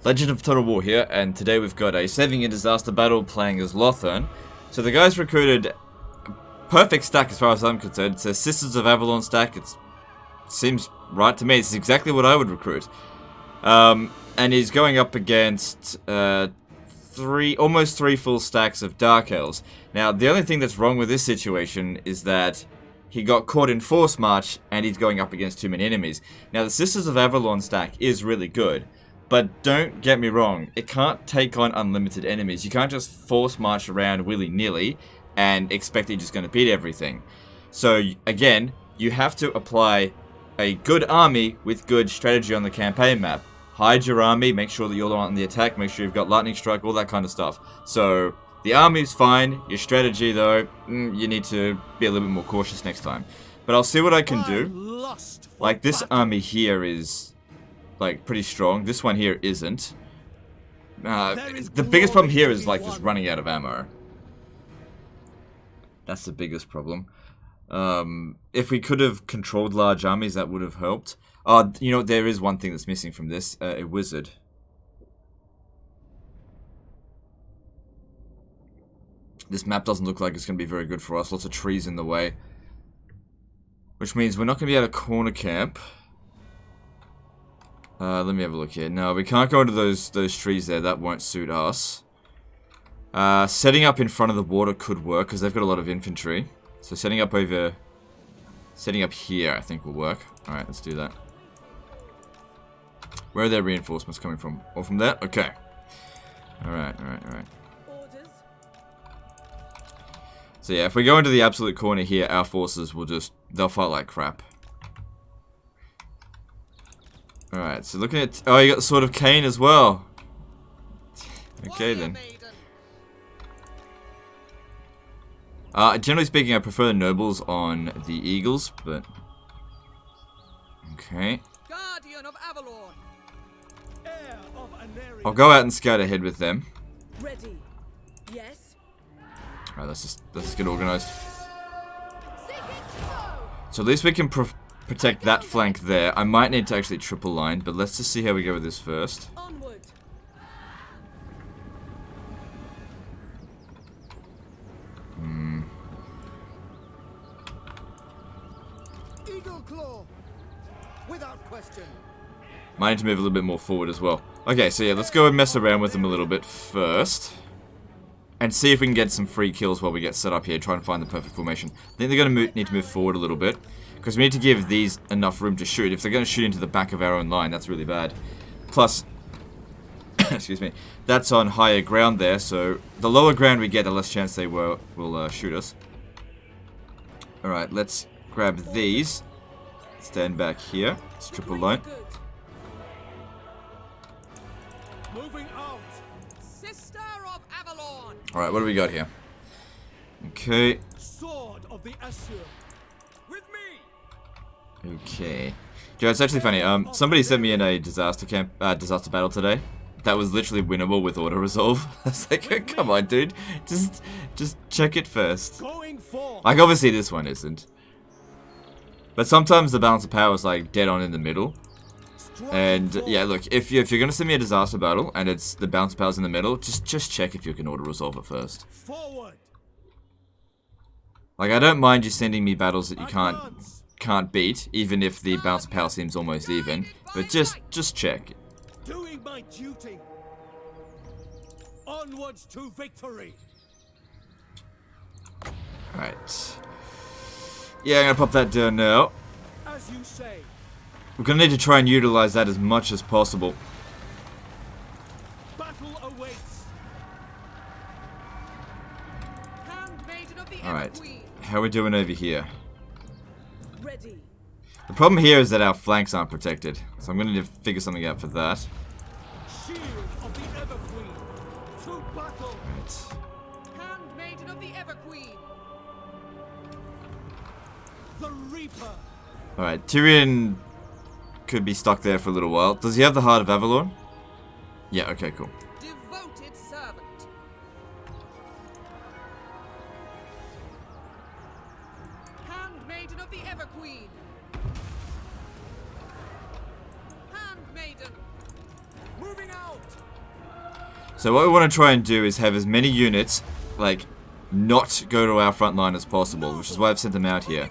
Legend of Total War here, and today we've got a saving and disaster battle playing as Lothern. So the guys recruited a perfect stack as far as I'm concerned. It's a Sisters of Avalon stack. It seems right to me. It's exactly what I would recruit. And he's going up against almost three full stacks of Dark Elves. Now, the only thing that's wrong with this situation is that he got caught in Force March, and he's going up against too many enemies. Now, the Sisters of Avalon stack is really good. But don't get me wrong, it can't take on unlimited enemies. You can't just force march around willy-nilly and expect you're just going to beat everything. So, again, you have to apply a good army with good strategy on the campaign map. Hide your army, make sure that you're on the attack, make sure you've got lightning strike, all that kind of stuff. So, the army's fine, your strategy though, you need to be a little bit more cautious next time. But I'll see what I can do. Like, this army here is like pretty strong. This one here isn't. The biggest problem here is like just running out of ammo. That's the biggest problem. If we could have controlled large armies, that would have helped. You know, there is one thing that's missing from this, a wizard. This map doesn't look like it's going to be very good for us. Lots of trees in the way. Which means we're not going to be able to corner camp. Let me have a look here. No, we can't go into those trees there. That won't suit us. Setting up in front of the water could work, because they've got a lot of infantry. So setting up here, I think will work. Alright, let's do that. Where are their reinforcements coming from? Or from there? Okay. Alright. So yeah, if we go into the absolute corner here, our forces will they'll fight like crap. Alright, so looking at... Oh, you got the Sword of KHAINE as well. Okay, then. Generally speaking, I prefer the nobles on the eagles, but... Okay. I'll go out and scout ahead with them. Ready. Yes. Alright, let's just get organized. So at least we can protect that flank there. I might need to actually triple line, but let's just see how we go with this first. Onward. Eagle claw. Without question. Might need to move a little bit more forward as well. Okay, so yeah, let's go and mess around with them a little bit first. And see if we can get some free kills while we get set up here, try and find the perfect formation. I think they're going to need to move forward a little bit. Because we need to give these enough room to shoot. If they're going to shoot into the back of our own line, that's really bad. Plus, excuse me, that's on higher ground there, so the lower ground we get, the less chance they will shoot us. Alright, let's grab these. Stand back here. Let's triple line. Moving out. Sister of Avalon. Alright, what do we got here? Okay. Sword of the Asur. With me. Okay. Joe, it's actually funny. Somebody sent me in a disaster battle today. That was literally winnable with auto resolve. I was like, oh, come on, dude. Just check it first. Going for. Like, obviously this one isn't. But sometimes the balance of power is like dead on in the middle. And yeah, look, if you're gonna send me a disaster battle and it's the balance of power's in the middle, just check if you can auto resolve it first. Forward. Like, I don't mind you sending me battles that you can't beat, even if the balance of power seems almost even. But just check. Doing my duty. Onwards to victory. Alright. Yeah, I'm gonna pop that down now. As you say. We're gonna need to try and utilize that as much as possible. Battle awaits. Handmaiden of the Alright. Everqueen. How are we doing over here? Ready. The problem here is that our flanks aren't protected. So I'm gonna need to figure something out for that. Shield of the Everqueen. To battle. Right. Handmaiden of the Everqueen. The Reaper. Alright, Tyrion could be stuck there for a little while. Does he have the Heart of Avalon? Yeah, okay, cool. Devoted servant. Handmaiden of the Everqueen. Handmaiden. Moving out. So what we want to try and do is have as many units, like, not go to our front line as possible, which is why I've sent them out here.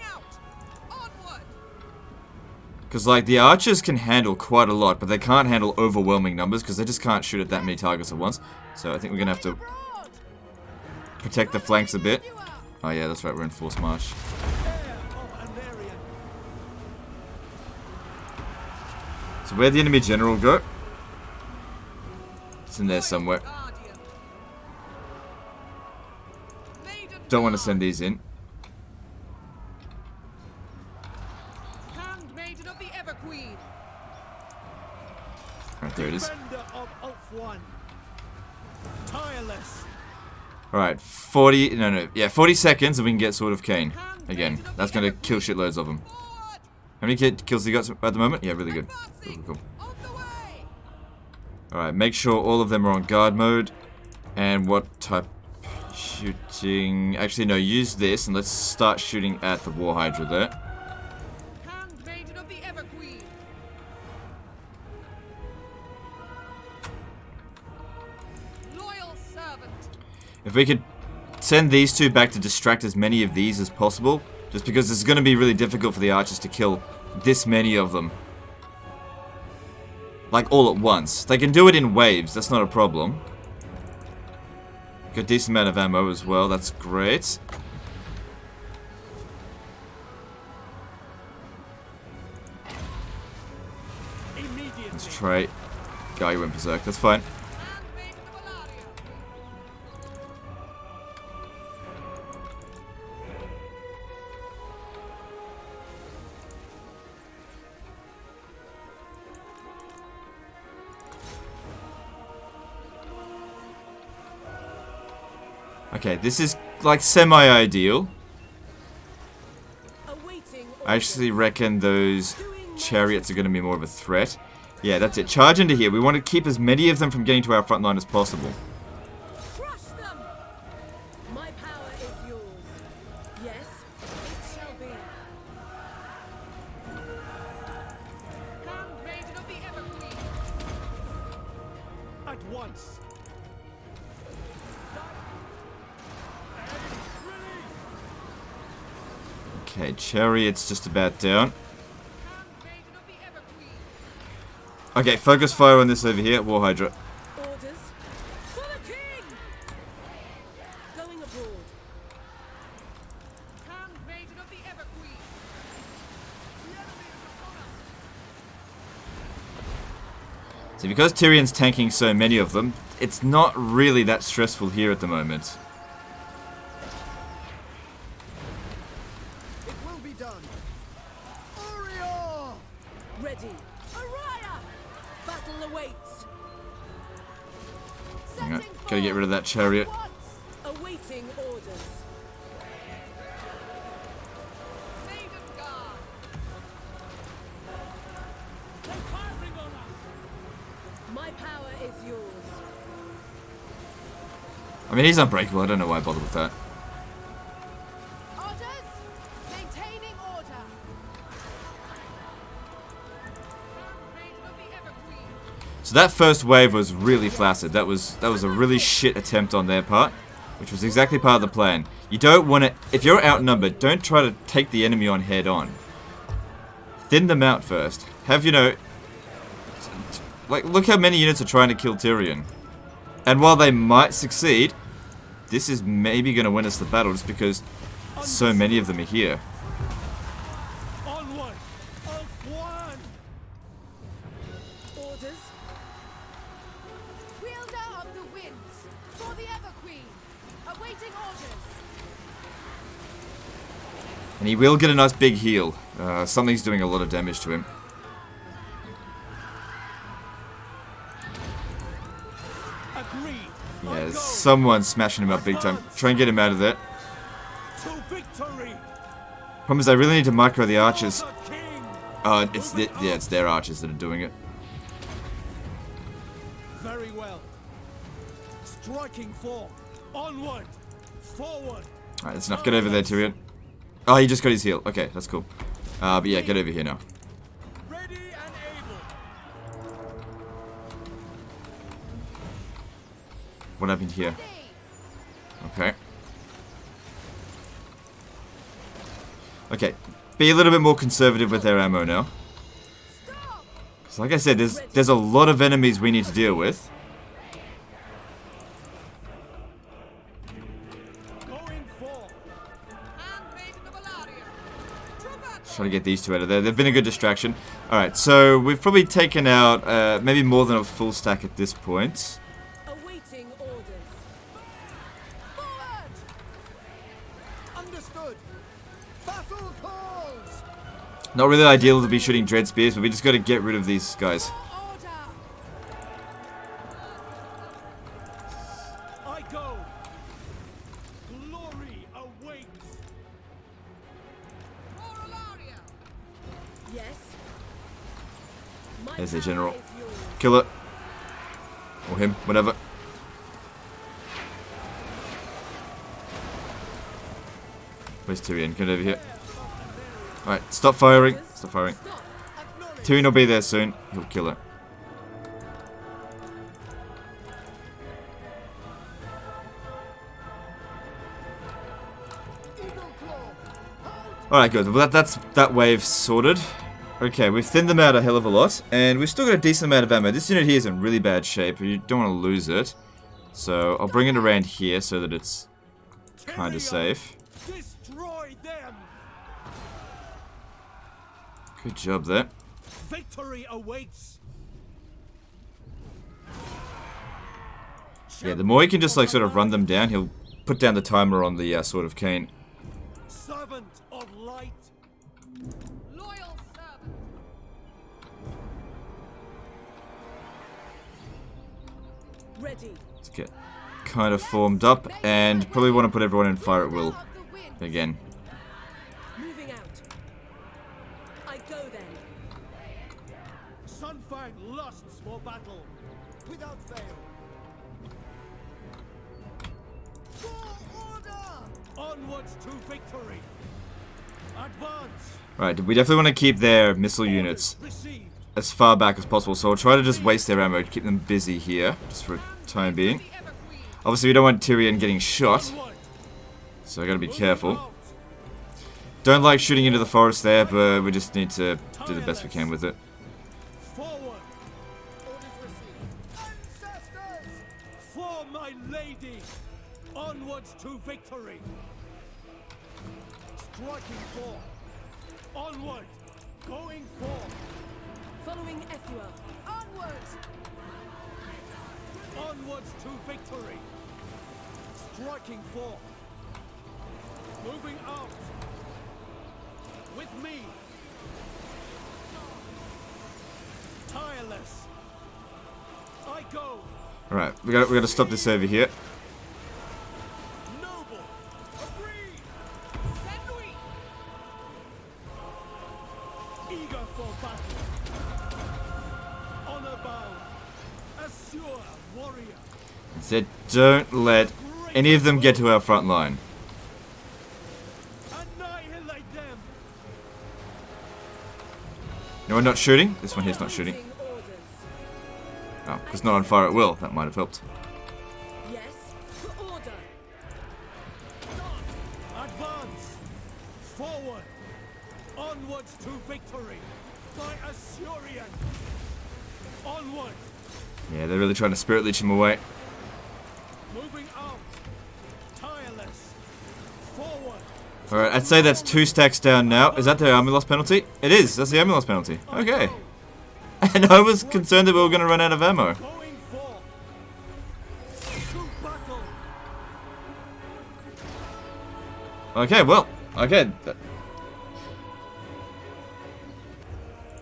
Because, like, the archers can handle quite a lot, but they can't handle overwhelming numbers because they just can't shoot at that many targets at once. So I think we're going to have to protect the flanks a bit. Oh yeah, that's right, we're in forced march. So where'd the enemy general go? It's in there somewhere. Don't want to send these in. Handmaiden of the Everqueen. Alright, there it is. Defender of Elf One. Tireless. Alright, 40 seconds and we can get Sword of KHAINE. Again, that's going to kill shitloads of them. How many kills you got at the moment? Yeah, really good. Cool. Alright, make sure all of them are on guard mode. And what type shooting? Actually, no, use this and let's start shooting at the War Hydra there. Handmaiden of the Everqueen. Loyal servant. If we could send these two back to distract as many of these as possible, just because it's going to be really difficult for the archers to kill this many of them. Like, all at once. They can do it in waves, that's not a problem. Got a decent amount of ammo as well, that's great. Let's try... Guy went berserk, that's fine. Handmaiden of Alaria. Okay, this is like semi-ideal. Awaiting I actually reckon those chariots are going to be more of a threat. Yeah, that's it. Charge into here. We want to keep as many of them from getting to our front line as possible. Crush them! My power is yours. Yes, it shall be. Handmaiden of the Everqueen. At once. Okay, chariots just about down. Handmaiden of the Everqueen. Okay, focus fire on this over here, War Hydra. Orders for the king. Going abroad. Handmaiden of the Everqueen. The enemy is upon us. See, because Tyrion's tanking so many of them, it's not really that stressful here at the moment. It will be done. Orior! Ready. Araya! Battle awaits. Hang on, Setting gotta get rid of that forth chariot. at once. Awaiting orders. Maiden guard. They're firing on us. My power is yours. I mean, he's unbreakable. I don't know why I bothered with that. Orders. Maintaining order. Handmaiden of the Everqueen. So that first wave was really flaccid. That was a really shit attempt on their part, which was exactly part of the plan. You don't want to, if you're outnumbered, don't try to take the enemy on head on. Thin them out first. Have, you know, like, look how many units are trying to kill Tyrion. And while they might succeed, this is maybe going to win us the battle just because so many of them are here. Onward. Elf One. Orders. Wielder of the winds. For the Everqueen. Awaiting orders. And he will get a nice big heal. Something's doing a lot of damage to him. Agreed. Yeah, someone's smashing him up big time. Try and get him out of there. To victory. Problem is I really need to micro the archers. The king. It's their archers that are doing it. Very well. Striking forth. Onward. Forward. Alright, that's enough. Get over there, Tyrion. Oh, he just got his heal. Okay, that's cool. But yeah, get over here now. Ready and able. What happened here? Okay. Okay. Be a little bit more conservative with their ammo now. So like I said, there's a lot of enemies we need to deal with. Trying to get these two out of there. They've been a good distraction. Alright, so we've probably taken out maybe more than a full stack at this point. Awaiting orders. Forward! Understood. Battle calls. Not really ideal to be shooting dread spears, but we just got to get rid of these guys. Order. I go. Glory awaits. Yes. My There's the power general. is yours. Kill it. Or him, whatever. Where's Tyrion? Get over here. Alright, stop firing. Stop firing. Stop. Tyrion will be there soon. He'll kill it. Alright, good. Well, that's that wave sorted. Okay, we've thinned them out a hell of a lot, and we've still got a decent amount of ammo. This unit here is in really bad shape, you don't want to lose it. So, I'll bring it around here so that it's kind of safe. Destroy them. Good job there. Victory awaits. Yeah, the more you can just like sort of run them down, he'll put down the timer on the Sword of KHAINE. Servant of light. Loyal servant. Ready. Let's get kind of formed up, and probably want to put everyone in fire at will again. Moving out. I go then. Sunfang lusts for battle. Without fail. For order! Onwards to victory. Advance. Right, we definitely want to keep their missile units Received. as far back as possible, so I'll try to just waste their ammo to keep them busy here, just for a time being. Obviously we don't want Tyrion getting shot, Onward. so I gotta be Moving careful. out. Don't like shooting into the forest there, but we just need to do the best we can with it. Forward. Orders received. Ancestors! For my lady. Onwards to victory. Striking forth. Onward. Going forth. Following Ethua. Onwards. Onwards to victory. Striking forth. Moving out. With me. Tireless. I go. Alright, we gotta stop this over here. Noble. Agreed. Send we. Eager for battle. Honor bound. Assure warrior. Said don't let any of them get to our front line. Annihilate them. No, we're not shooting. This one here's not shooting. Awaiting orders. Oh, because not on fire at will. That might have helped. Yes. For order. Advance. Forward. Onwards to victory. By Assurian. Onward. Yeah, they're really trying to spirit leech him away. Moving out. Tireless. Forward. Alright, I'd say that's 2 stacks down now. Is that the army loss penalty? It is. That's the army loss penalty. Okay. And I was concerned that we were going to run out of ammo. Going forth. To battle. Okay, well. Okay.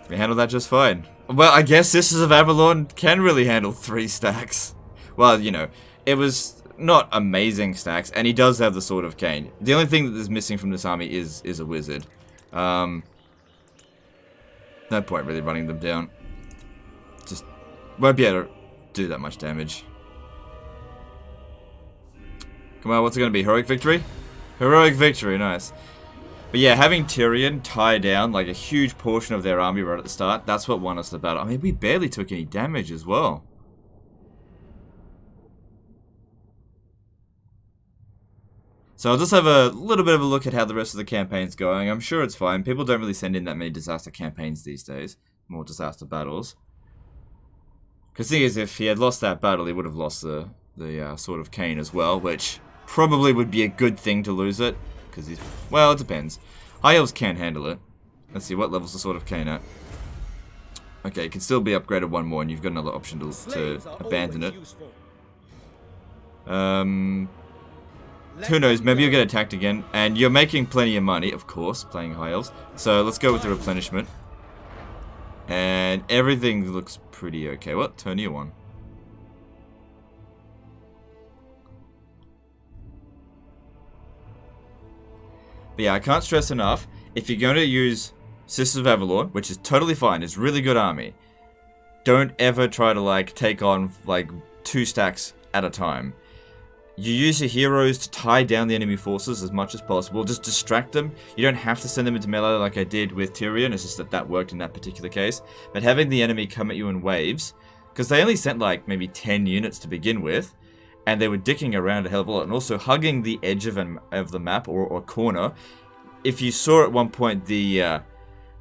We handled that just fine. Well, I guess Sisters of Avalon can really handle 3 stacks. Well, you know, it was not amazing stacks, and he does have the Sword of KHAINE. The only thing that is missing from this army is a wizard. No point really running them down. Just won't be able to do that much damage. Come on, what's it going to be? Heroic victory? Heroic victory, nice. But yeah, having Tyrion tie down like a huge portion of their army right at the start, that's what won us the battle. I mean, we barely took any damage as well. So I'll just have a little bit of a look at how the rest of the campaign's going. I'm sure it's fine. People don't really send in that many disaster campaigns these days. More disaster battles. Because the thing is, if he had lost that battle, he would have lost the Sword of KHAINE as well, which probably would be a good thing to lose it. Because he's... well, it depends. High Elves can't handle it. Let's see, what level's the Sword of KHAINE at? Okay, it can still be upgraded one more, and you've got another option to abandon it. Who knows, maybe you'll get attacked again. And you're making plenty of money, of course, playing High Elves. So let's go with the replenishment. And everything looks pretty okay. What? Turn you on. But yeah, I can't stress enough, if you're going to use Sisters of Avalon, which is totally fine, it's really good army, don't ever try to like take on like 2 stacks at a time. You use your heroes to tie down the enemy forces as much as possible. Just distract them. You don't have to send them into melee like I did with Tyrion. It's just that that worked in that particular case. But having the enemy come at you in waves, because they only sent like maybe 10 units to begin with, and they were dicking around a hell of a lot, and also hugging the edge of the map or corner. If you saw at one point the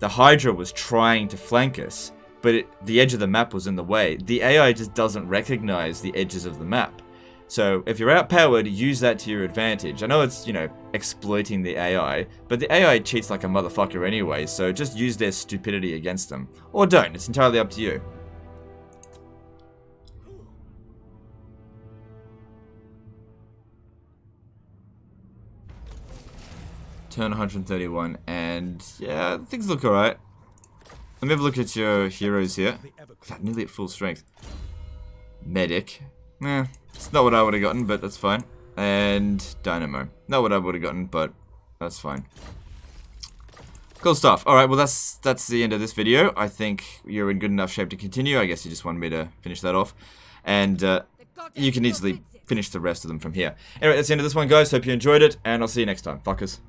Hydra was trying to flank us, but the edge of the map was in the way. The AI just doesn't recognize the edges of the map. So if you're outpowered, use that to your advantage. I know it's, you know, exploiting the AI, but the AI cheats like a motherfucker anyway, so just use their stupidity against them. Or don't, it's entirely up to you. Turn 131, and yeah, things look alright. Let me have a look at your heroes here. God, nearly at full strength. Medic. It's not what I would have gotten, but that's fine. And Dynamo. Not what I would have gotten, but that's fine. Cool stuff. Alright, well that's the end of this video. I think you're in good enough shape to continue. I guess you just wanted me to finish that off. And you can easily finish the rest of them from here. Anyway, that's the end of this one, guys. Hope you enjoyed it, and I'll see you next time. Fuckers.